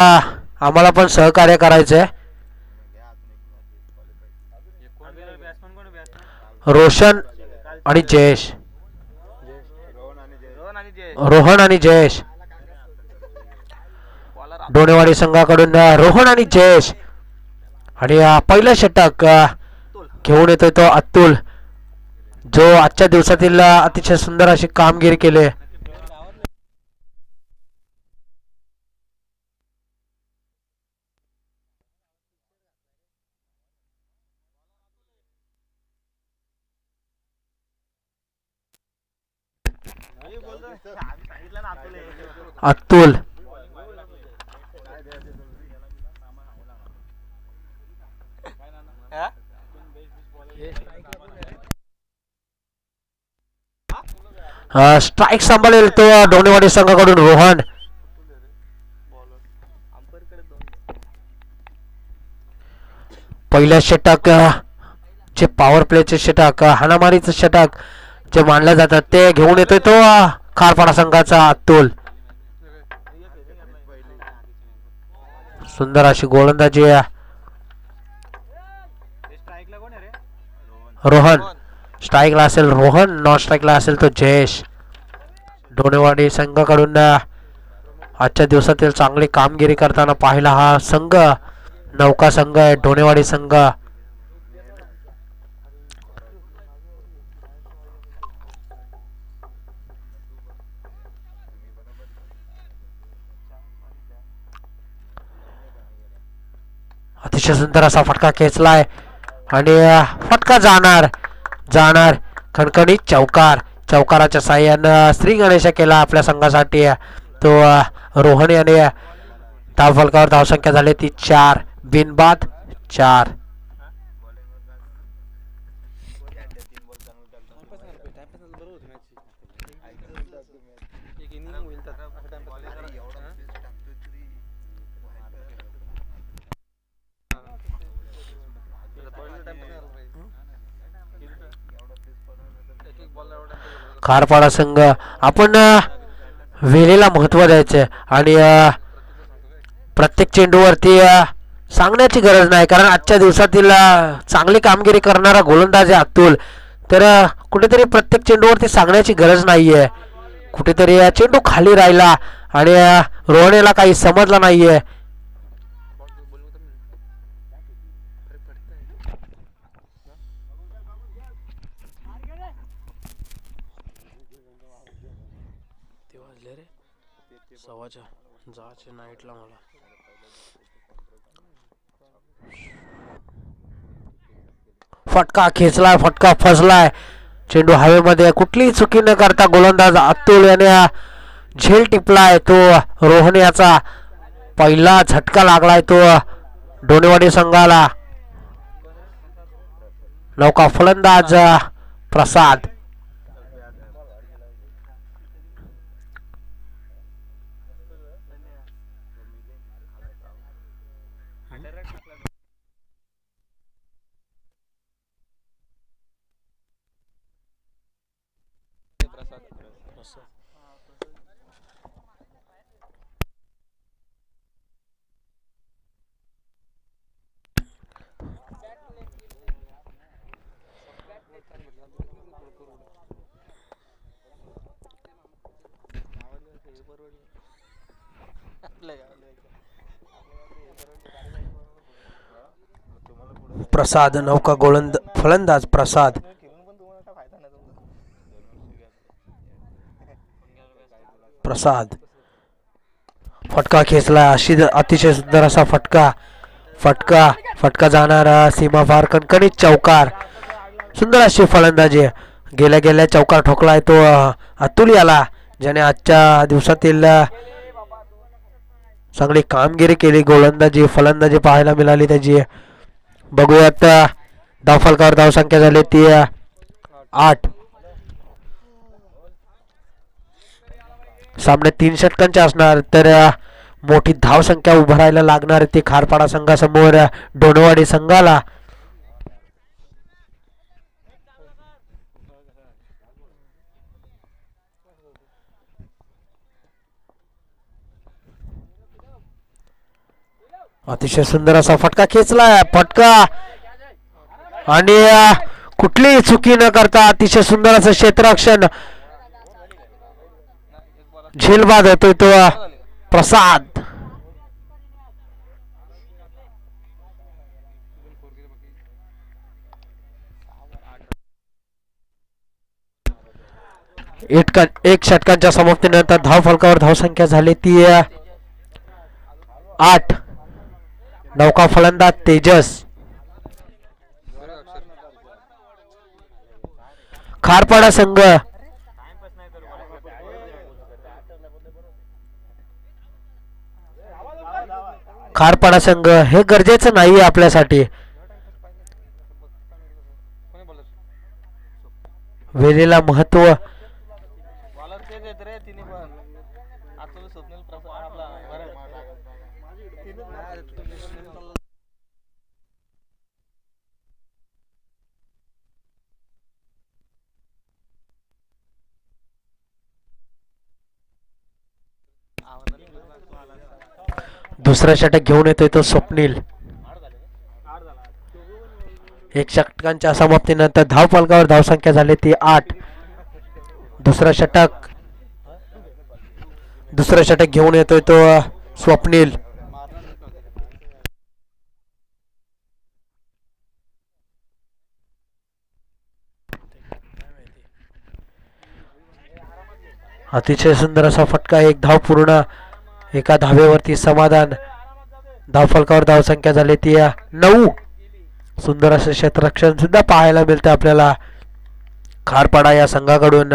आम्हाला पण सहकार्य करायचंय. रोशन आणि जयेश, रोहन आणि जयेश. डोणेवाडी संघाकडून रोहन आणि जयेश. आणि पहिलं षटक घेऊन येतोय तो अतुल, जो आजच्या दिवसातील अतिशय सुंदर अशी कामगिरी केली. अतुल स्ट्राईक सांभाळेल तो डोणेवाडी संघाकडून रोहन. पहिल्या षटक जे पॉवर प्लेचे षटक, हाणामारीचं षटक जे मानलं जातात ते घेऊन येतोय तो खारपाडा संघाचा अतुल. सुंदर अशी गोलंदाजी रोहन. स्ट्राईकला असेल रोहन, नॉन स्ट्राईकला असेल तो जयेश. डोणेवाडी संघाकडून आजच्या दिवसातील चांगली कामगिरी करताना पाहिला हा संघ नौका संघ आहे, डोणेवाडी संघ. अतिशय सुंदर असा फटका खेचलाय आणि फटका जाणार जाणार. खणखणीत चौकार, चौकाराच्या साह्यानं श्री गणेश केला आपल्या संघासाठी तो रोहन याने. धावफलकावर धावसंख्या झाली ती 4, बिनबाद 4. खारपाडा संघ आपण वेळेला महत्त्व द्यायचे आणि प्रत्येक चेंडूवरती सांगण्याची गरज नाही, कारण आजच्या दिवसातील चांगली कामगिरी करणारा गोलंदाज आहे अतुल. तर कुठेतरी प्रत्येक चेंडूवरती सांगण्याची गरज नाहीये. कुठेतरी चेंडू खाली राहिला आणि रोहनेला काही समजलं नाहीये. नाईटला मला फटका खेचलाय, फटका फसलाय. चेंडू हवेमध्ये कुठलीही चुकी न करता गोलंदाज अतुल याने झेल टिपलाय. तो रोहन याचा पहिला झटका लागलाय तो डोणेवाडी संघाला. नौका फलंदाज प्रसाद. प्रसाद नौका फलंदाज प्रसाद. प्रसाद फटका खेचला, अतिशय सुंदर असा फटका. फटका फटका जाणारा सीमा पार, कणकणीत चौकार. सुंदर अशी फलंदाजी, गेल्या गेल्या चौकार ठोकलाय तो अतुल याला, ज्याने आजच्या दिवसातील चांगली कामगिरी केली. गोलंदाजी फलंदाजी पाहायला मिळाली त्याची. बघूयात धावफलकावर धावसंख्या झाली ती 8. सामने 3 षटकांचे असणार, तर मोठी धावसंख्या उभारायला लागणार ती खारपाडा संघासमोर डोणेवाडी संघाला. अतिशय सुंदर असा फटका खेचलाय. फटका आणि कुठलीही चुकी न करता अतिशय सुंदर असं क्षेत्ररक्षण. झेलबाद होतोय तो प्रसाद. एक षटकांच्या समाप्तीनंतर धाव फलकावर धावसंख्या झाली ती 8. नौका फलंदाज तेजस. खारपाडा संघ खारपाडा संघ हे गरजेचं नाही आपल्यासाठी. वेळेला महत्व. दुसरा षटक घेऊन येतोय तो स्वप्नील. एक षटकांच्या समाप्तीनंतर धाव फलकावर धावसंख्या झाली ती 8. दुसरा षटक घेऊन येतोय तो स्वप्नील. अतिशय सुंदर असा फटका. एक धाव पूर्ण. एका धावेवरती समाधान. धाव फलकावर धावसंख्या झाली ती 9. सुंदर असं क्षेत्ररक्षण सुद्धा पाहायला मिळतं आपल्याला खारपाडा या संघाकडून.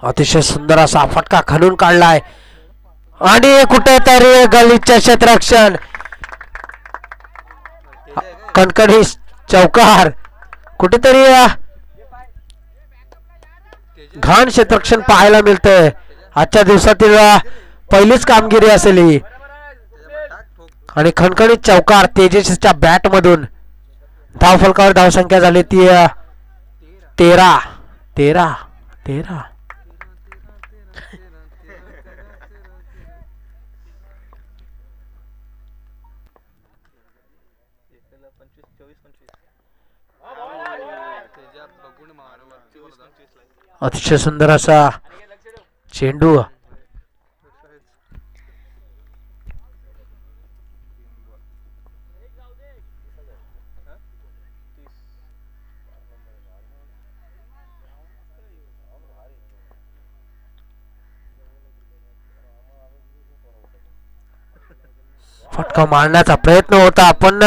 अतिशय सुंदर असा फटका खणून काढलाय आणि कुठेतरी गलिच्छ क्षेत्ररक्षण. कणकणी चौकार. कुठेतरी घाण क्षेत्ररक्षण पाहायला मिळतंय. आजच्या दिवसातील पहिलीच कामगिरी असेल ही. आणि खणखणीत चौकार तेजसच्या बॅट मधून. धाव फलकावर धावसंख्या झाली ती 13. अतिशय सुंदर असा चेंडू. फटका मारण्याचा प्रयत्न होता पण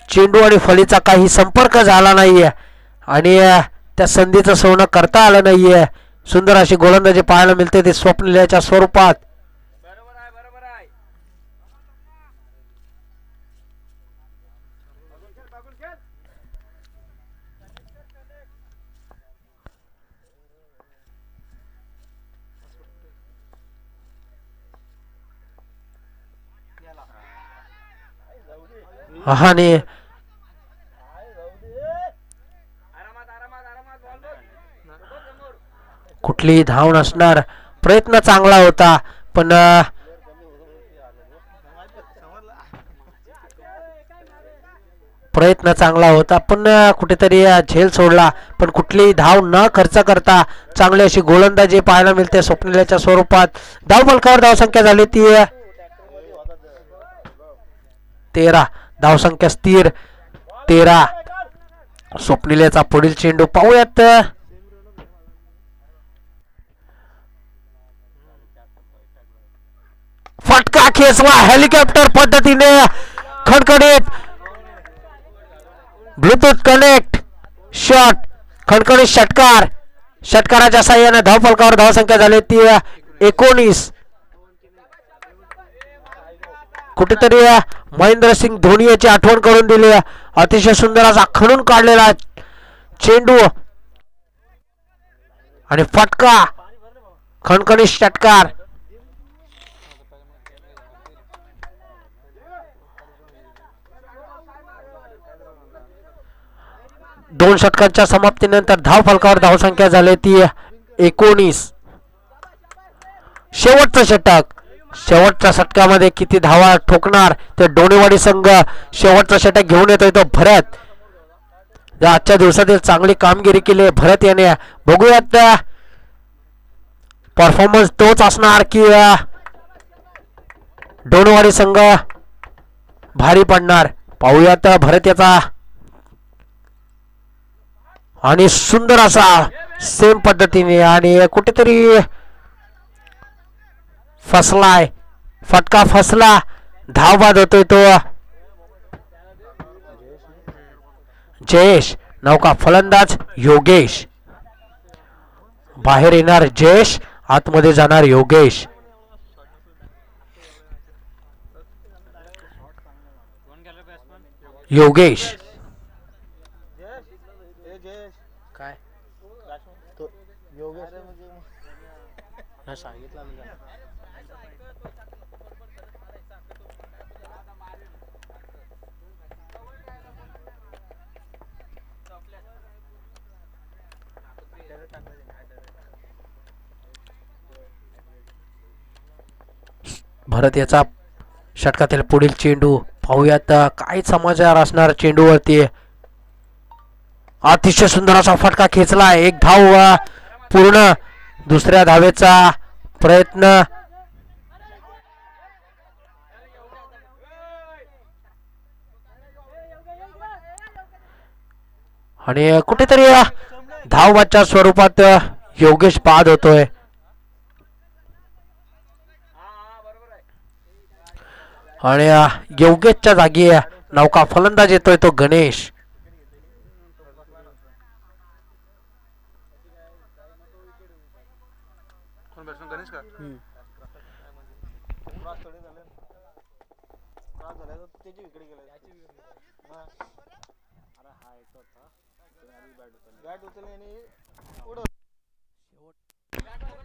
चेंडू आणि फलीचा काही संपर्क झाला नाहीये आणि त्या संधीचं सोनं करता आलं नाहीये. सुंदर अशी गोलंदाजी पाहायला मिळते ते स्वप्नीलच्या स्वरूपात. आणि कुठलीही धाव नसणार. प्रयत्न चांगला होता पण कुठेतरी झेल सोडला. पण कुठलीही धाव न खर्च करता चांगली अशी गोलंदाजी पाहायला मिळते स्वप्नीलच्या स्वरूपात. धाव फलकावर धावसंख्या झाली ती 13. धावसंख्या स्थिर 13. स्वप्नीलचा पुढील चेंडू पाहूयात. फटका खेचला हेलिकॉप्टर पद्धतीने. खणखणीत ब्लूटूथ कनेक्ट शॉट. खणखणीत षटकार. षटकाराच्या साह्याने धाव फलकावर धावसंख्या झाली ती 19. कुठेतरी महेंद्रसिंग धोनी याची आठवण करून दिली. अतिशय सुंदर असा खणून काढलेला चेंडू आणि फटका. खणखणीत षटकार. 2 षटकांच्या समाप्तीनंतर धाव फलकावर धावसंख्या झाली ती 19. शेवटचं षटक. शेवटच्या षटकामध्ये किती धावा ठोकणार ते डोणेवाडी संघ शेवटचा षटक घेऊन येतोय तो भरत. आजच्या दिवसातील चांगली कामगिरी केली भरत याने. बघूयात परफॉर्मन्स तोच असणार की डोणेवाडी संघ भारी पडणार. पाहूयात भरत याचा. आणि सुंदर असा सेम पद्धतीने आणि कुठेतरी फसलाय. फटका फसला. धाव बाद होतोय तो जयेश. नौका फलंदाज योगेश. बाहेर येणार जयेश. आतमध्ये जाणार योगेश. योगेश काय सांगितलं. भरत याचा षटकातील पुढील चेंडू. पाहूयात काय समाचार असणार चेंडूवरती. अतिशय सुंदर असा फटका खेचला. एक धाव पूर्ण. दुसऱ्या धावेचा प्रयत्न. आणि कुठेतरी धावबादच्या स्वरूपात योगेश बाद होतोय. आणि योगेशच्या जागी नौका फलंदाज येतोय तो गणेश.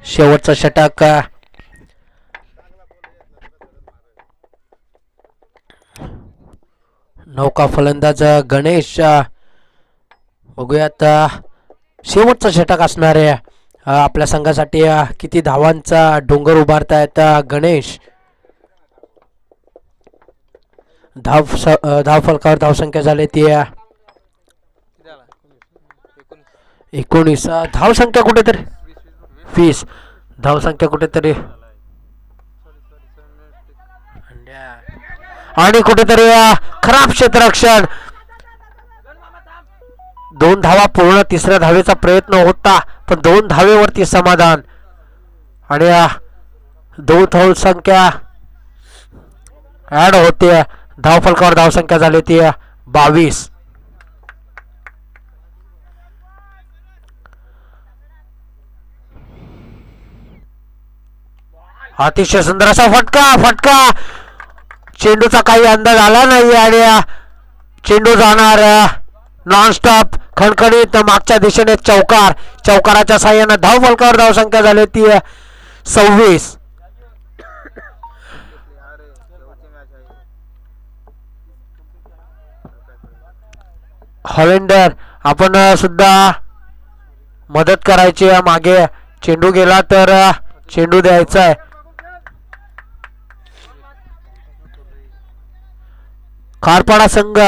शेवटचा षटक. नौका फलंदाज गणेश. बघूयात शेवटचं षटक असणार आहे आपल्या संघासाठी. किती धावांचा डोंगर उभारतायत गणेश. धाव फलकावर धावसंख्या झाली ती 19. धावसंख्या कुठेतरी 20. धावसंख्या कुठेतरी आणि कुठेतरी खराब क्षेत्ररक्षण. 2 धावा पूर्ण. तिसऱ्या धावेचा प्रयत्न होता पण 2 धावेवरती समाधान. आणि 2 धावसंख्या ऍड होते. धाव फलकावर धावसंख्या झाली ती 22. अतिशय सुंदर असा फटका. चेंडूचा काही अंदाज आला नाही आणि चेंडू जाणार नॉनस्टॉप खणखणीत मागच्या दिशेने चौकार. चौकाराच्या साह्याने धाव फलकावर धावसंख्या झाली ती 26. हॉलेंडर आपण सुद्धा मदत करायची. मागे चेंडू गेला तर चेंडू द्यायचा आहे. खारपाडा संघ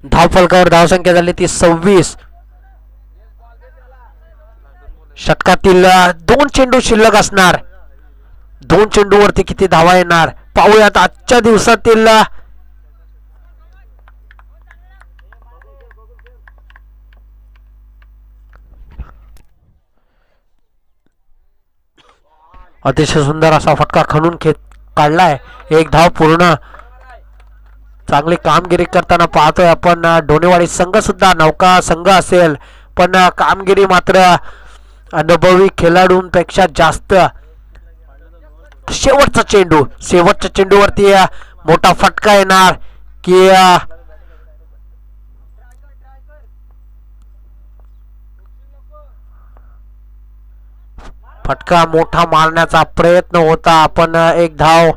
धाव फलकावर धावसंख्या झाली ती 26. षटकातील 2 चेंडू शिल्लक असणार. 2 चेंडूवरती किती धावा येणार पाहूयात. आजच्या दिवसातील अतिशय सुंदर असा फटका खणून काढलाय. 1 धाव पूर्ण. चांगली कामगिरी करताना पाहतोय आपण. डोणेवाडी संघ सुद्धा नौका संघ असेल पण कामगिरी मात्र अनुभवी खेळाडूंपेक्षा जास्त. शेवटच्या चेंडूवरती मोठा फटका येणार की फटका मोठा मारण्याचा प्रयत्न होता, पण एक धाव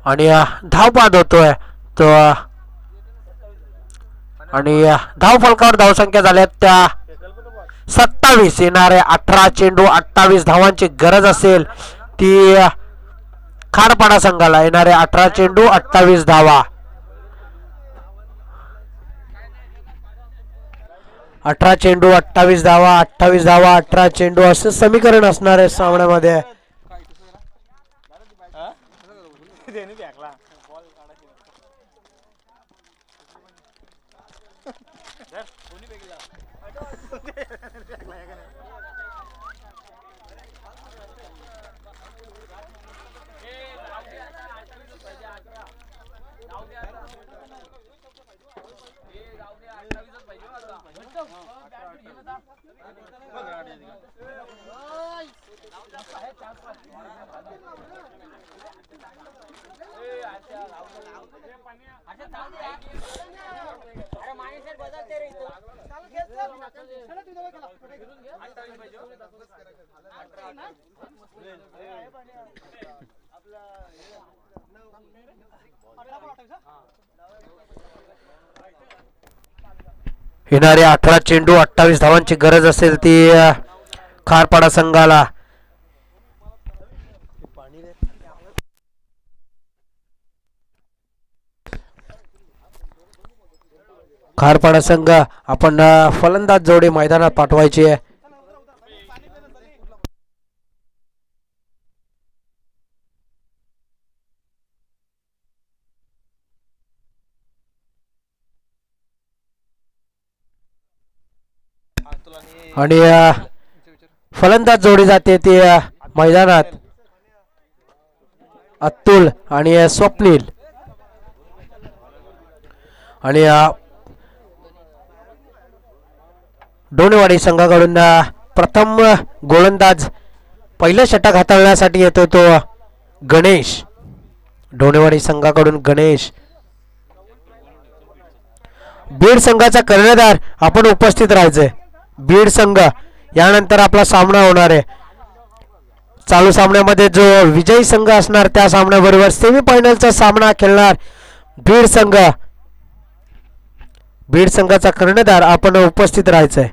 आणि धाव बाद होतोय तो आणि धाव फलकावर धावसंख्या झाल्या त्या 27. येणारे 18 चेंडू 28 धावांची गरज असेल ती खारपाडा संघाला. येणारे 18 चेंडू 28 धावा. 18 चेंडू 28 धावा, 28 धावा 18 चेंडू असं समीकरण असणार आहे सामन्यामध्ये. येणारे 18 चेंडू 28 धावांची गरज असेल ती खारपाडा संघाला. खारपाडा संघ आपण फलंदाज जोडी मैदानात पाठवायची आहे. आणि फलंदाज जोडी जाते ती मैदानात अतुल आणि स्वप्नील. आणि डोनेवाडी संघाकडून प्रथम गोलंदाज पहिलं षटक हाताळण्यासाठी येतो तो गणेश. डोनेवाडी संघाकडून गणेश. बीड संघाचा कर्णधार आपण उपस्थित राहायचंय. बीड संघ यानंतर आपला सामना होणार आहे. चालू सामन्यामध्ये जो विजयी संघ असणार त्या सामन्याबरोबर सेमीफायनलचा सामना खेळणार बीड संघ. बीड संघाचा कर्णधार आपण उपस्थित राहायचंय.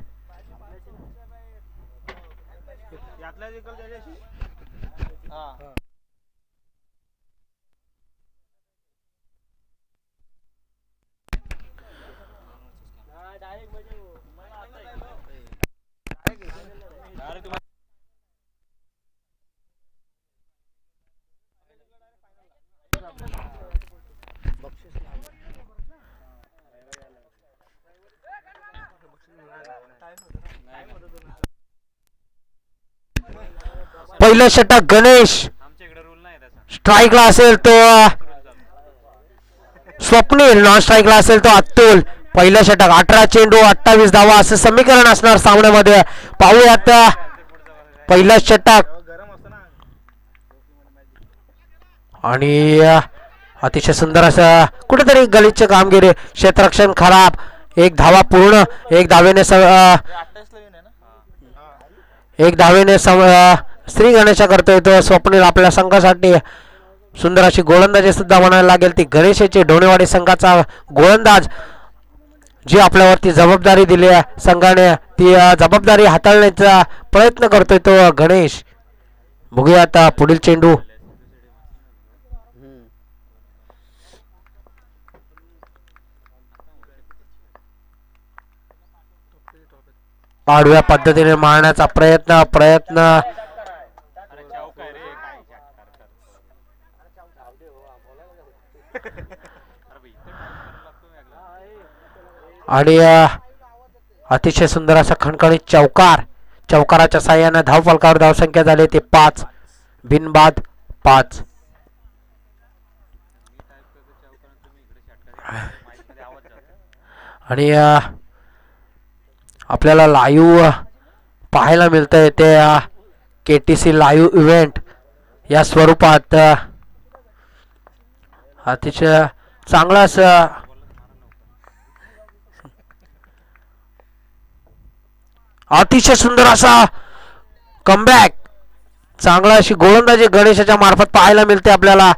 पहिलं षटक गणेश. स्ट्राईकला असेल तो स्वप्नील, नॉन स्ट्राईकला असेल तो अतुल. पहिलं षटक 18 चेंडू 28 धावा असं समीकरण असणार सामन्यामध्ये. पाहूयात पहिलं षटक. आणि अतिशय सुंदर असं कुठेतरी गलिच्छ कामगिरी. क्षेत्ररक्षण खराब. एक धावा पूर्ण. एक धावेने श्री गणेशा करतोय तो स्वप्नील आपल्या संघासाठी. सुंदर अशी गोलंदाजी सुद्धा म्हणायला लागेल ती गणेशाची. डोनेवाडी संघाचा गोलंदाज जी आपल्यावरती जबाबदारी दिली आहे संघाने ती जबाबदारी हाताळण्याचा प्रयत्न करतोय तो गणेश. बघूया आता पुढील चेंडू. आडव्या पद्धतीने मारण्याचा प्रयत्न आणि अतिशय सुंदर असा खणखणीत चौकार. चौकाराच्या साह्याने धाव फलकावर धावसंख्या झाली ते 5. बिनबाद 5. आणि आपल्याला लाईव्ह पाहायला मिळतंय ते KTC लाईव्ह इव्हेंट या स्वरूपात अतिशय चांगला असं अतिशय सुंदर असा कमबॅक, चांगला अशी गोलंदाजी गणेशाच्या मार्फत पाहायला मिळते आपल्याला.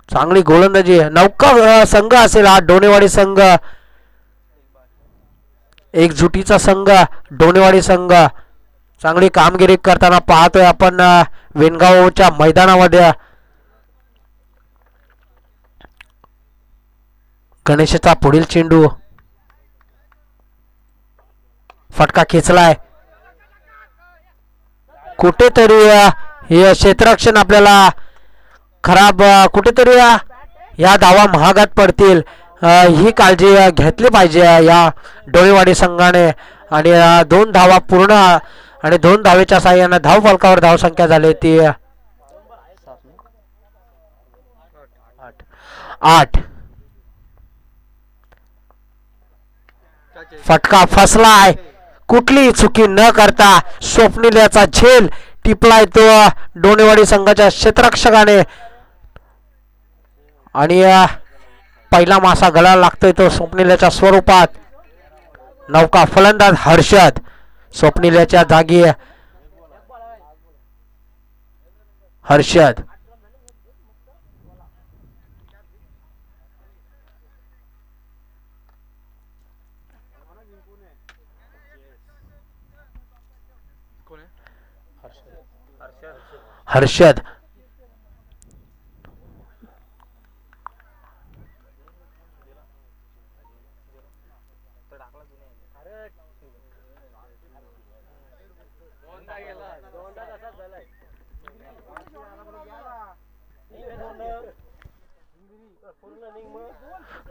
चांगली गोलंदाजी. नौका संघ असेल हा डोनेवाडी संघ, एकजुटीचा संघ डोनेवाडी संघ. चांगली कामगिरी करताना पाहतोय आपण वेनगावच्या मैदानामध्ये. गणेशाचा पुढील चेंडू, फटका खेचलाय. कुठेतरी हे क्षेत्ररक्षण आपल्याला खराब, कुठेतरी या धावा महागात पडतील, ही काळजी घेतली पाहिजे या डोळेवाडी संघाने. आणि 2 धावा पूर्ण आणि 2 धावेच्या साह्याने धाव फलकावर धावसंख्या झाली ती 8. फटका फसलाय, कुठली चुकी न करता स्वप्नील याचा झेल टिपलाय तो डोनेवाडी संघाच्या क्षेत्ररक्षकाने. आणि पहिला मासा गळाला लागतोय तो स्वप्नीलच्या स्वरूपात. नौका फलंदाज हर्षद, स्वप्नीलच्या जागी हर्षद. हर्षद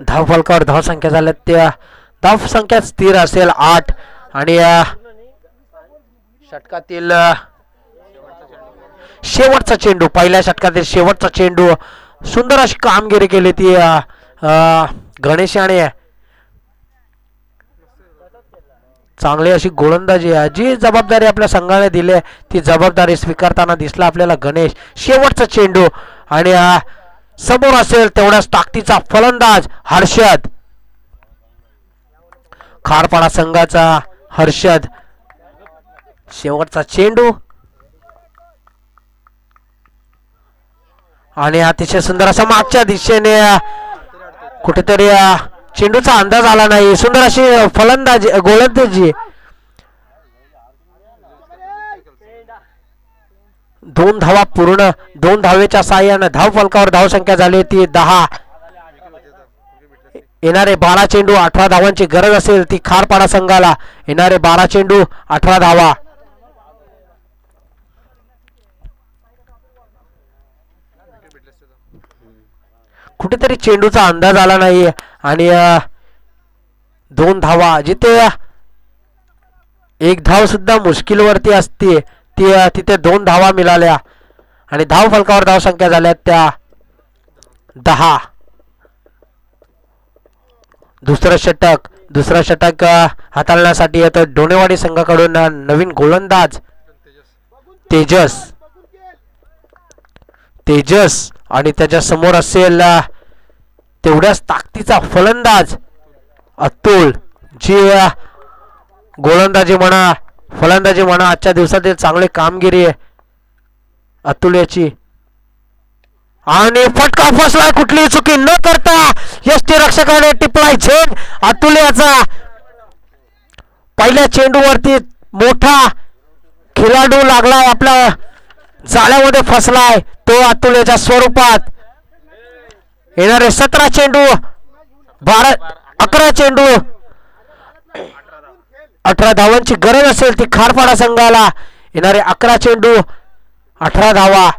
धाव फलकावर धाव संख्या झाल्या त्या धाव संख्या स्थिर असेल 8. आणि षटकातील शेवटचा चेंडू, पहिल्या षटकातील शेवटचा चेंडू, सुंदर अशी कामगिरी केली ती गणेशाने. चांगली अशी गोलंदाजी आहे, जी जबाबदारी आपल्या संघाने दिली ती जबाबदारी स्वीकारताना दिसला आपल्याला गणेश. शेवटचा चेंडू आणि समोर असेल तेवढाच ताकदीचा फलंदाज हर्षद, खारपाडा संघाचा हर्षद. शेवटचा चेंडू आणि अतिशय सुंदर असा मागच्या दिशेने, कुठेतरी चेंडूचा अंदाज आला नाही. सुंदर अशी फलंदाजी गोलंदाजी. 2 धावा पूर्ण, 2 धावेच्या साह्याने धाव फलकावर धाव संख्या झाली ती 10. येणारे 12 चेंडू 18 धावांची गरज असेल ती खारपाडा संघाला. येणारे 12 चेंडू 18 धावा. कुठेतरी चेंडूचा अंदाज आला नाही आणि 2 धावा, जिथे 1 धाव सुद्धा मुश्किलवरती असते ती तिथे 2 धावा मिळाल्या आणि धाव फलकावर धाव संख्या झाल्या त्या 10. दुसरं षटक हाताळण्यासाठी येतो डोनेवाडी संघाकडून नवीन गोलंदाज तेजस आणि त्याच्या समोर असेल तेवढ्याच ताकदीचा फलंदाज अतुल, जी गोलंदाजी म्हणा फलंदाजी म्हणा आजच्या दिवसातील चांगली कामगिरी आहे अतुल याची. आणि फटका फसलाय, कुठलीही चुकी न करता यष्टीरक्षकाने टिपलाय झेल अतुल याचा. पहिल्या चेंडूवरती मोठा खेळाडू लागलाय, आपल्या जाळ्यामध्ये फसलाय तो अतुल याच्या स्वरूपात. येणारे 17 चेंडू 11 चेंडू 18 धावांची गरज असेल ती खारपाडा संघाला. येणारे 11 चेंडू 18 धावा.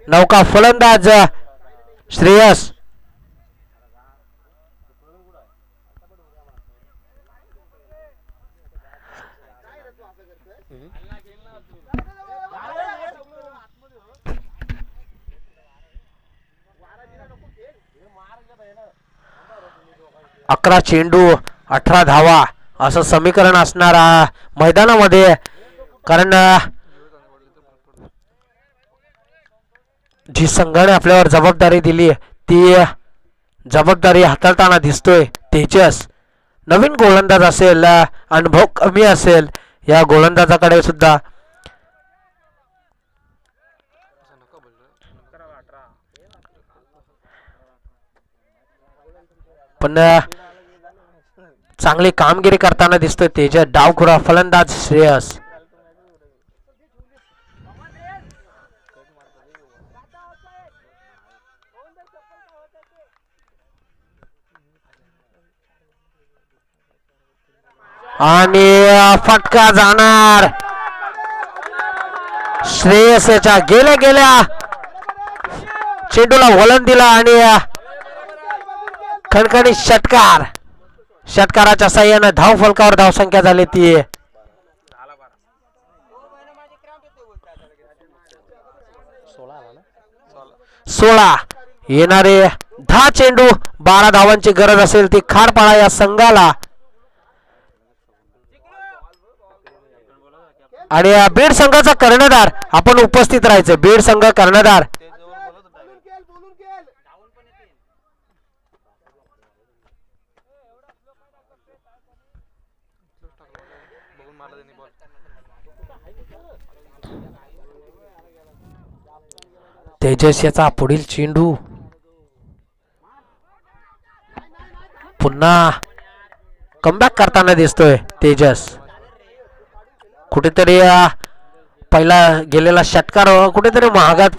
नौका फलंदाज श्रेयस. अकरा चेंडू 18 धावा असं समीकरण असणार मैदानामध्ये, कारण जी संघाने आपल्यावर जबाबदारी दिली ती जबाबदारी हाताळताना दिसतोय तेजस. नवीन गोलंदाज असेल, अनुभव कमी असेल या गोलंदाजाकडे सुद्धा. पण चांगली कामगिरी करताना दिसतोय तेजस. डावखुरा फलंदाज श्रेयस. आणि फटका जाणार श्रेयसच्या. गेल्या गेल्या चेंडूला वळण दिला आणि खणखणीत षटकार. षटकाराच्या साह्याने धाव फलकावर धावसंख्या झाली ती 16. येणारे 10 चेंडू 12 धावांची गरज असेल ती खारपाडा या संघाला. आणि बीड संघाचा कर्णधार आपण उपस्थित राहायचं. बीड संघ कर्णधार तेजस याचा पुढील चेंडू पुन्हा कमबॅक करताना दिसतोय तेजस. कुठेतरी पहिला गेलेला षटकार कुठेतरी महागात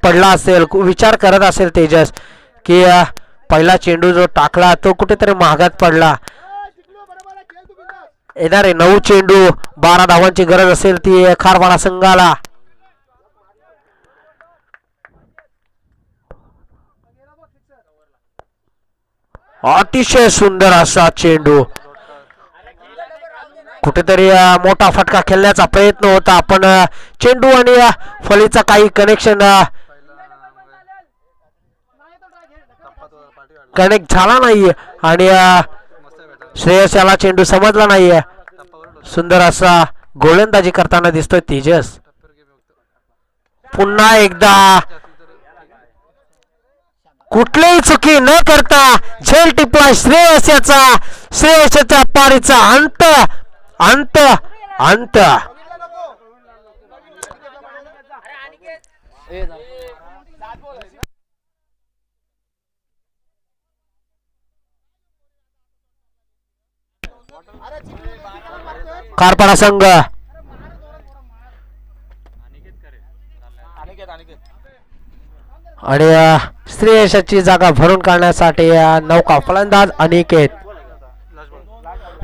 पडला असेल. विचार करत असेल तेजस की पहिला चेंडू जो टाकला तो कुठेतरी महागात पडला. येणारे 9 चेंडू 12 धावांची गरज असेल ती खारपाडा संघाला. अतिशय सुंदर असा चेंडू. कुठेतरी मोठा फटका खेळण्याचा प्रयत्न होता पण चेंडू आणि फलीचा काही कनेक्ट झाला नाहीये आणि श्रेयस याला चेंडू समजला नाहीये. सुंदर असा गोलंदाजी करताना दिसतोय तेजस. पुन्हा एकदा कुठलीही चुकी न करता झेल टिपला श्रेयस याचा. श्रेयसच्या पारीचा अंत अंत अंत. खारपाडा संघ आणि श्रेयसची जागा भरून काढण्यासाठी नौका फलंदाज अनिकेत.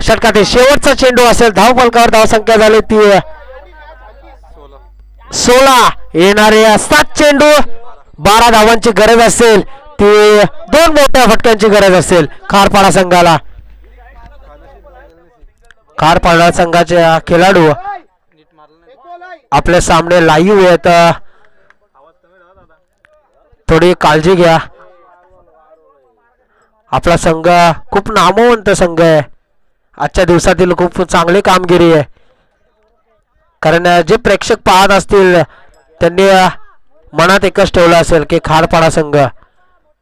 षटकातील शेवटचा चेंडू असेल. धाव फलकावर धावसंख्या झाली ती 16. येणारे 7 चेंडू 12 धावांची गरज असेल ती 2 मोठ्या फटक्यांची गरज असेल खारपाडा संघाला. खारपाडा संघाचे खेळाडू आपल्या सामने लाईव्ह आहेत. थोडी काळजी घ्या. आपला संघ खूप नामवंत संघ आहे. आजच्या दिवसातील खूप चांगली कामगिरी आहे. कारण जे प्रेक्षक पाहत असतील त्यांनी मनात एकच ठेवलं असेल की खारपाडा संघ.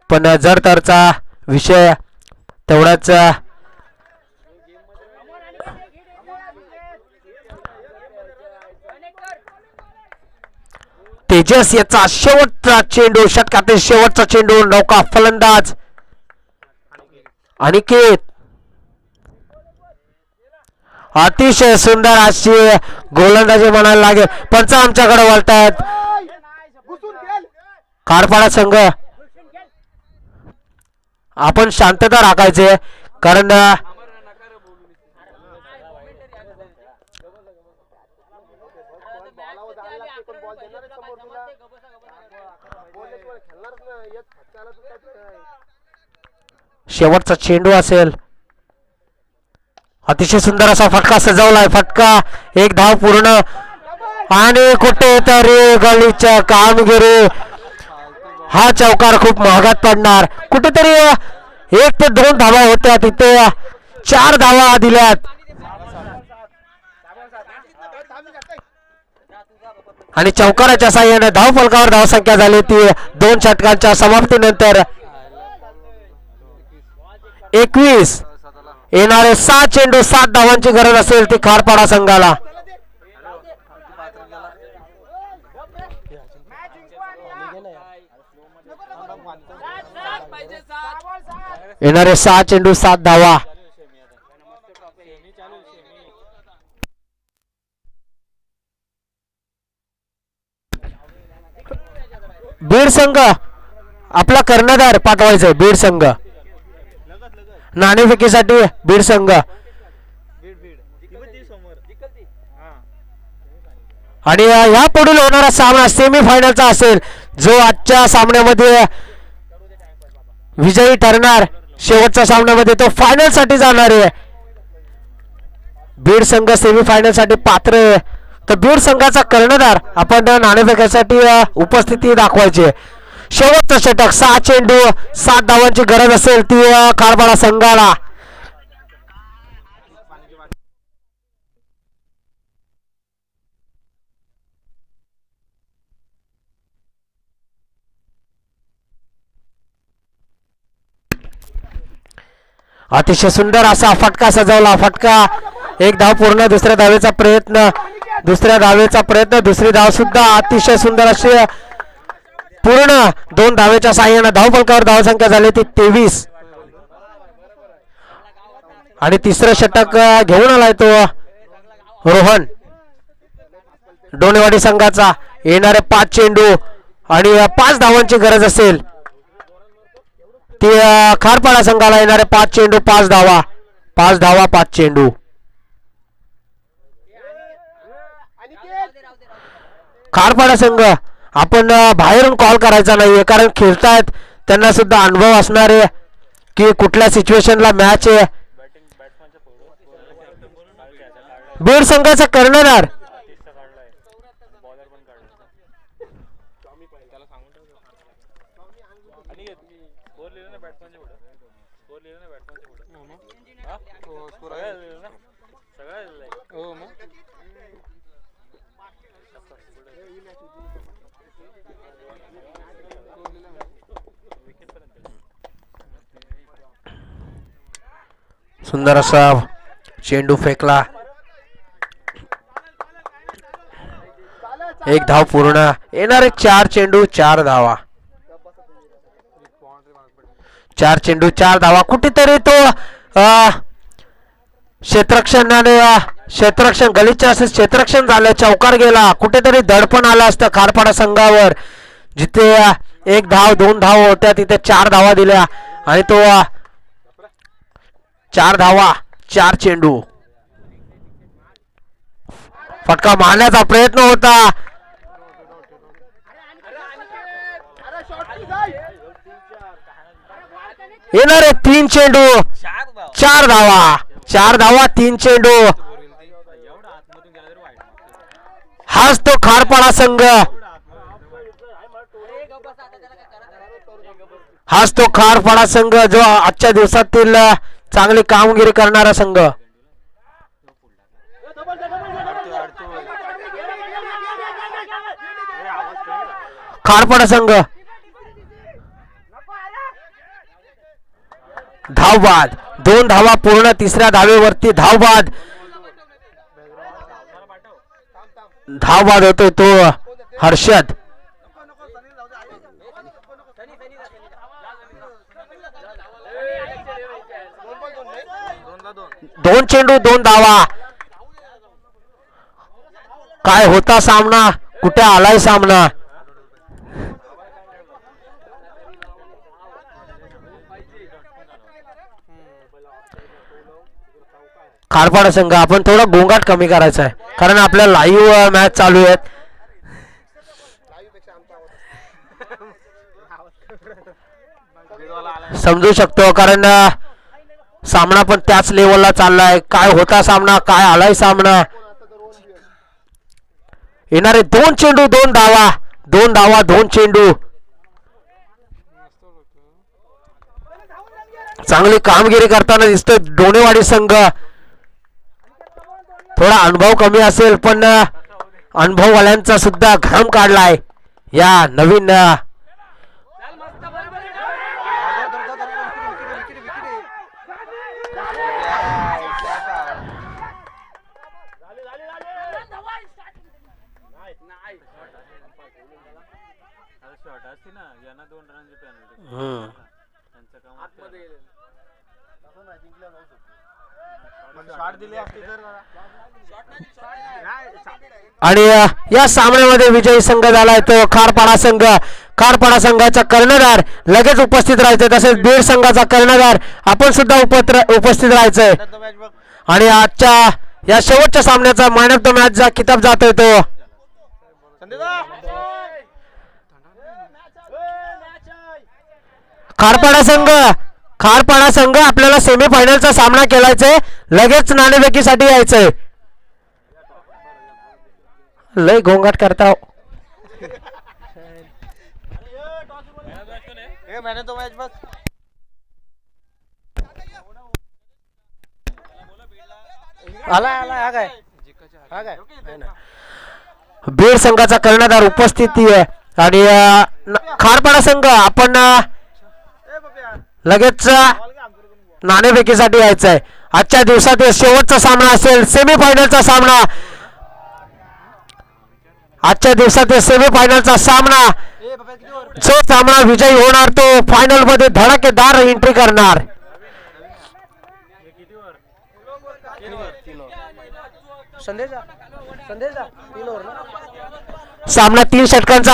पण जर तरचा विषय तेवढाच तेजस याचा शेवटचा चेंडू. षटकातील शेवटचा चेंडू. नौका फलंदाज अनिकेत. अतिशय सुंदर अशी गोलंदाजी म्हणायला लागेल. पंच आमच्याकडे वळतायत. खारपाडा संघ आपण शांतता राखायचे कारण शेवटचा चेंडू असेल. अतिशय सुंदर असा फटका सजवलाय. फटका 1 धाव पूर्ण आणि कुठेतरी गलीच्या कामगिरी. हा चौकार खूप महागात पडणार. कुठेतरी 1 ते 2 धावा होत्या तिथे 4 धावा दिल्यात आणि चौकाराच्या साह्याने धाव फलकावर धावसंख्या झाली ती 2 षटकांच्या समाप्तीनंतर 21. येणारे 6 चेंडू 7 धावांची गरज असेल ती खारपाडा संघाला. येणारे 6 चेंडू 7 धावा. बीड संघ आपला कर्णधार पाठवायचा. बीड संघ नाणेफेकीसाठी बीड संघ. आणि या पुढील होणारा सामना सेमीफायनलचा असेल. जो आजच्या सामन्यामध्ये विजयी ठरणार शेवटच्या सामन्यामध्ये तो फायनल साठी जाणार आहे. बीड संघ सेमीफायनल साठी पात्र आहे. तर बीड संघाचा कर्णधार आपण नाणेफेकीसाठी उपस्थिती दाखवायची. शेवटचा षटक 6 चेंडू 7 धावांची गरज असेल ती खारपाडा संघाला. अतिशय सुंदर असा फटका सजवला. फटका. एक धाव पूर्ण. दुसऱ्या धावेचा प्रयत्न. दुसरी धाव सुद्धा अतिशय सुंदर अशी पूर्ण. 2 धावेच्या साह्याने धावफलकावर धावसंख्या झाली ती 23. आणि तिसरं षटक घेऊन आलाय तो रोहन डोनेवाडी संघाचा. येणारे 5 चेंडू आणि 5 धावांची गरज असेल ती खारपाडा संघाला. येणारे 5 चेंडू 5 धावा. 5 चेंडू. खारपाडा संघ आपण बाहेरून कॉल करायचा नाहीये कारण खेळतायत. त्यांना सुद्धा अनुभव असणार आहे की कुठल्या सिच्युएशनला मॅच आहे. बीड संघाचा कर्णधार सुंदर असा चेंडू फेकला. 1 धाव पूर्ण. येणारे 4 चेंडू 4 धावा. 4 चेंडू 4 धावा. कुठेतरी तो क्षेत्ररक्षण गलिच्छ असे क्षेत्ररक्षण झालं. चौकार गेला. कुठेतरी दडपण आलं असतं खारपाडा संघावर. जिथे 1 धाव 2 धाव होत्या तिथे 4 धावा दिल्या आणि तो 4 धावा 4 चेंडू. फटका मारण्याचा प्रयत्न होता. येणारे 3 चेंडू 4 धावा. 3 चेंडू. हाच तो खारपाडा संघ. जो आजच्या दिवसातील चांगली कामगिरी करणारा संघ. खारपाडा संघ धावबाद. 2 धावा पूर्ण. तिसऱ्या धावेवरती धावबाद होतो तो हर्षद. दोन चेंडू 2 धावा. काय होता सामना. कुठे आलाय सामना. खारपाडा संघ आपण थोडा गोंगाट कमी करायचा आहे कारण आपल्या लाईव्ह मॅच चालू आहेत. समजू शकतो कारण सामना पण त्याच लेवलला चाललाय. काय होता सामना. काय आलाय सामना. येणारे 2 चेंडू 2 धावा. 2 चेंडू. चांगली कामगिरी करताना दिसतोय डोनेवाडी संघ. थोडा अनुभव कमी असेल पण अनुभववाल्यांचा सुद्धा घाम काढलाय या नवीन. आणि या सामन्यामध्ये विजयी संघ झालाय तो खारपाडा संघ. खारपाडा संघाचा कर्णधार लगेच उपस्थित राहायचे, तसेच बीड संघाचा कर्णधार आपण सुद्धा उपस्थित राहायचंय. आणि आजच्या या शेवटच्या सामन्याचा मॅन ऑफ द मॅचचा किताब जातोय तो खारपाडा संघ. खारपाडा संघ आपल्याला सेमीफायनलचा सामना केलायचा, लगेच नाणेफेकीसाठी यायचंय. लय गोंगाट करता. बीड संघाचा कर्णधार उपस्थिती आहे. आणि खारपाडा संघ आपण लगेच नाणेफेकीसाठी यायचं आहे. आजच्या दिवसात शेवटचा सामना असेल, सेमीफायनलचा सामना. आजच्या दिवसात सेमीफायनलचा सामना. जो सामना विजयी होणार तो फायनल मध्ये धडाकेदार एंट्री करणार. सामना 3 षटकांचा